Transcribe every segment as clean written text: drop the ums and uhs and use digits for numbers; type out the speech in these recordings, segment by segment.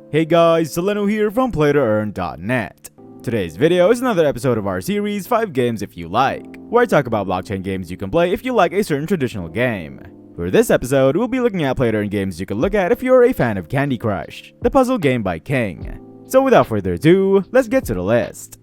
Hey guys, Seleno here from PlayToEarn.net. Today's video is another episode of our series 5 Games If You Like, where I talk about blockchain games you can play if you like a certain traditional game. For this episode, we'll be looking at PlayToEarn games you can look at if you're a fan of Candy Crush, the puzzle game by King. So without further ado, let's get to the list.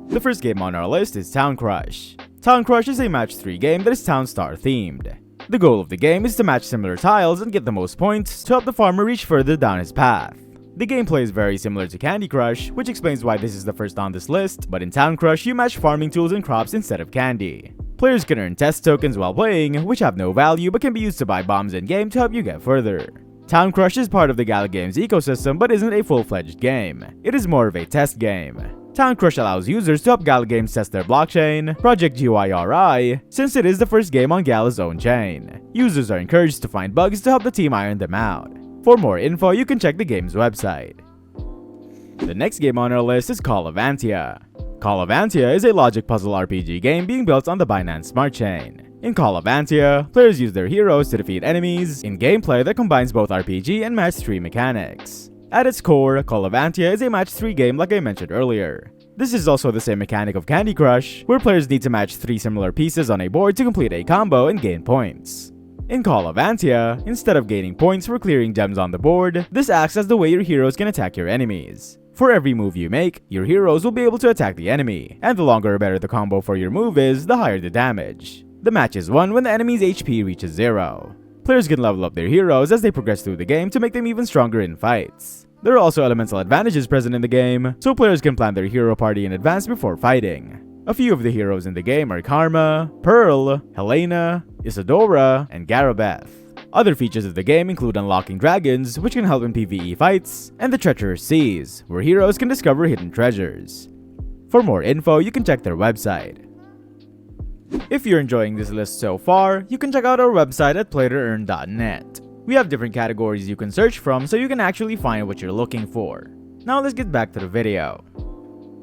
The first game on our list is Town Crush. Town Crush is a match 3 game that is Town Star themed. The goal of the game is to match similar tiles and get the most points to help the farmer reach further down his path. The gameplay is very similar to Candy Crush, which explains why this is the first on this list, but in Town Crush you match farming tools and crops instead of candy. Players can earn test tokens while playing, which have no value but can be used to buy bombs in-game to help you get further. Town Crush is part of the Gala Games ecosystem but isn't a full-fledged game. It is more of a test game. Town Crush allows users to help Gala Games test their blockchain, Project GYRI, since it is the first game on Gala's own chain. Users are encouraged to find bugs to help the team iron them out. For more info, you can check the game's website. The next game on our list is ofantia. ofantia is a logic puzzle RPG game being built on the Binance Smart Chain. In ofantia, players use their heroes to defeat enemies in gameplay that combines both RPG and match 3 mechanics. At its core, ofantia is a match 3 game like I mentioned earlier. This is also the same mechanic of Candy Crush, where players need to match 3 similar pieces on a board to complete a combo and gain points. In ofantia, instead of gaining points for clearing gems on the board, this acts as the way your heroes can attack your enemies. For every move you make, your heroes will be able to attack the enemy, and the longer or better the combo for your move is, the higher the damage. The match is won when the enemy's HP reaches 0. Players can level up their heroes as they progress through the game to make them even stronger in fights. There are also elemental advantages present in the game, so players can plan their hero party in advance before fighting. A few of the heroes in the game are Karma, Pearl, Helena, Isadora, and Garabeth. Other features of the game include unlocking dragons, which can help in PvE fights, and the Treacherous Seas, where heroes can discover hidden treasures. For more info, you can check their website. If you're enjoying this list so far, you can check out our website at PlayToEarn.net. We have different categories you can search from so you can actually find what you're looking for. Now let's get back to the video.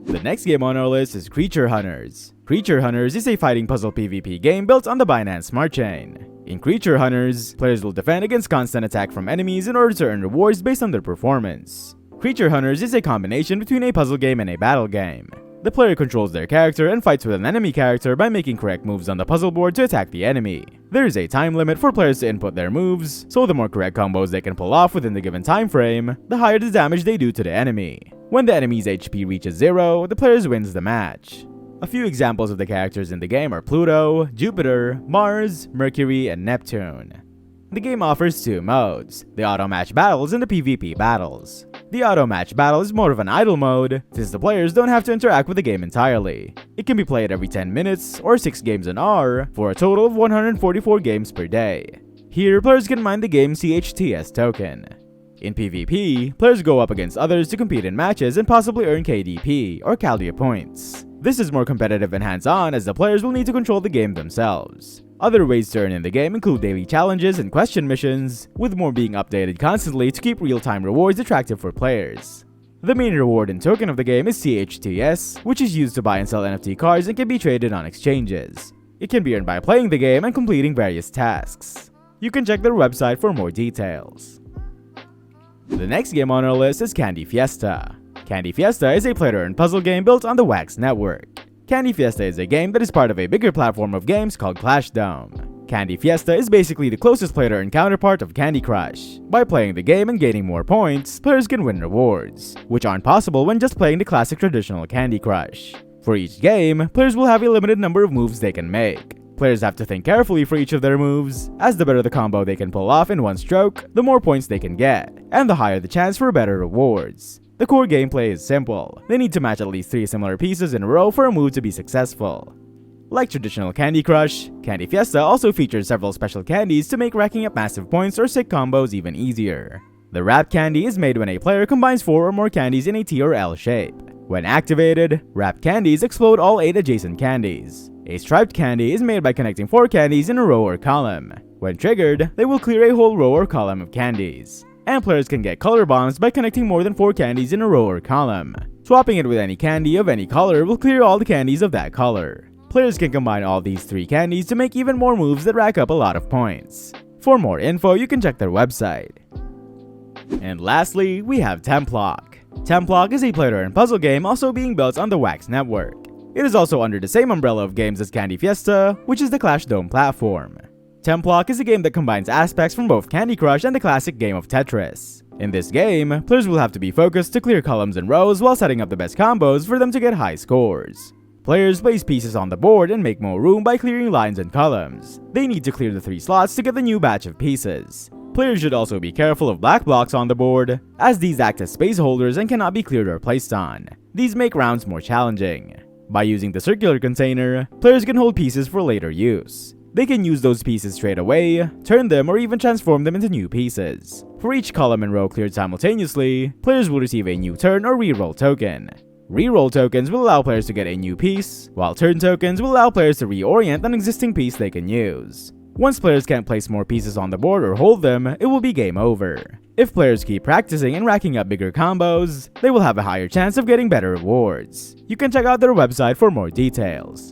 The next game on our list is Creature Hunters. Creature Hunters is a fighting puzzle PvP game built on the Binance Smart Chain. In Creature Hunters, players will defend against constant attack from enemies in order to earn rewards based on their performance. Creature Hunters is a combination between a puzzle game and a battle game. The player controls their character and fights with an enemy character by making correct moves on the puzzle board to attack the enemy. There is a time limit for players to input their moves, so the more correct combos they can pull off within the given time frame, the higher the damage they do to the enemy. When the enemy's HP reaches 0, the player wins the match. A few examples of the characters in the game are Pluto, Jupiter, Mars, Mercury, and Neptune. The game offers 2 modes, the auto match battles and the PvP battles. The auto match battle is more of an idle mode, since the players don't have to interact with the game entirely. It can be played every 10 minutes or 6 games an hour, for a total of 144 games per day. Here, players can mine the game's CHTS token. In PvP, players go up against others to compete in matches and possibly earn KDP, or Caldia points. This is more competitive and hands-on as the players will need to control the game themselves. Other ways to earn in the game include daily challenges and question missions, with more being updated constantly to keep real-time rewards attractive for players. The main reward and token of the game is CHTS, which is used to buy and sell NFT cards and can be traded on exchanges. It can be earned by playing the game and completing various tasks. You can check their website for more details. The next game on our list is Candy Fiesta. Candy Fiesta is a play-to-earn puzzle game built on the Wax network. Candy Fiesta is a game that is part of a bigger platform of games called Clash Dome. Candy Fiesta is basically the closest play-to-earn counterpart of Candy Crush. By playing the game and gaining more points, players can win rewards, which aren't possible when just playing the classic traditional Candy Crush. For each game, players will have a limited number of moves they can make. Players have to think carefully for each of their moves, as the better the combo they can pull off in one stroke, the more points they can get, and the higher the chance for better rewards. The core gameplay is simple. They need to match at least 3 similar pieces in a row for a move to be successful. Like traditional Candy Crush, Candy Fiesta also features several special candies to make racking up massive points or sick combos even easier. The Wrap Candy is made when a player combines 4 or more candies in a T or L shape. When activated, Wrap Candies explode all 8 adjacent candies. A Striped Candy is made by connecting 4 candies in a row or column. When triggered, they will clear a whole row or column of candies. And players can get color bombs by connecting more than 4 candies in a row or column. Swapping it with any candy of any color will clear all the candies of that color. Players can combine all these 3 candies to make even more moves that rack up a lot of points. For more info, you can check their website. And lastly, we have Templog. Templog is a play-to-earn puzzle game also being built on the Wax network. It is also under the same umbrella of games as Candy Fiesta, which is the Clash Dome platform. Templog is a game that combines aspects from both Candy Crush and the classic game of Tetris. In this game, players will have to be focused to clear columns and rows while setting up the best combos for them to get high scores. Players place pieces on the board and make more room by clearing lines and columns. They need to clear the 3 slots to get the new batch of pieces. Players should also be careful of black blocks on the board, as these act as space holders and cannot be cleared or placed on. These make rounds more challenging. By using the circular container, players can hold pieces for later use. They can use those pieces straight away, turn them, or even transform them into new pieces. For each column and row cleared simultaneously, players will receive a new turn or reroll token. Reroll tokens will allow players to get a new piece, while turn tokens will allow players to reorient an existing piece they can use. Once players can't place more pieces on the board or hold them, it will be game over. If players keep practicing and racking up bigger combos, they will have a higher chance of getting better rewards. You can check out their website for more details.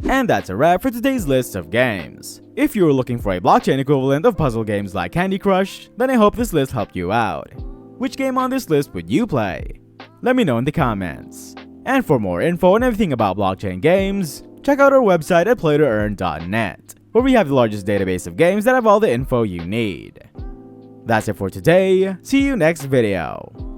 And that's a wrap for today's list of games. If you were looking for a blockchain equivalent of puzzle games like Candy Crush, then I hope this list helped you out. Which game on this list would you play? Let me know in the comments. And for more info and everything about blockchain games, check out our website at PlayToEarn.net, where we have the largest database of games that have all the info you need. That's it for today. See you next video.